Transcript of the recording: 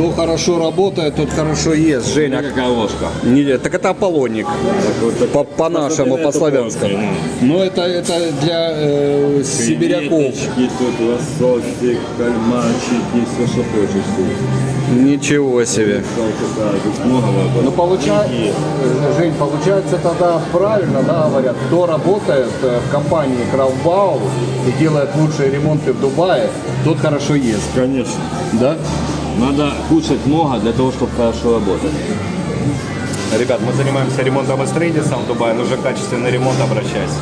Кто хорошо работает, тот хорошо ест. Женя, Какая ложка? так это Аполлоник. По-нашему, по-славянски. Но это для сибиряков. Креветочки, тут лососик, кальмарчики, все, что хочешь. Ничего себе. Тут много воды. Ну, Жень, получается тогда правильно, да, говорят, кто работает в компании Крафтбау и делает лучшие ремонты в Дубае, тот хорошо ест. Конечно. Да? Надо кушать много для того, чтобы хорошо работать. Ребят, мы занимаемся ремонтом и строительством в Дубае. Нужен качественный ремонт, обращайся.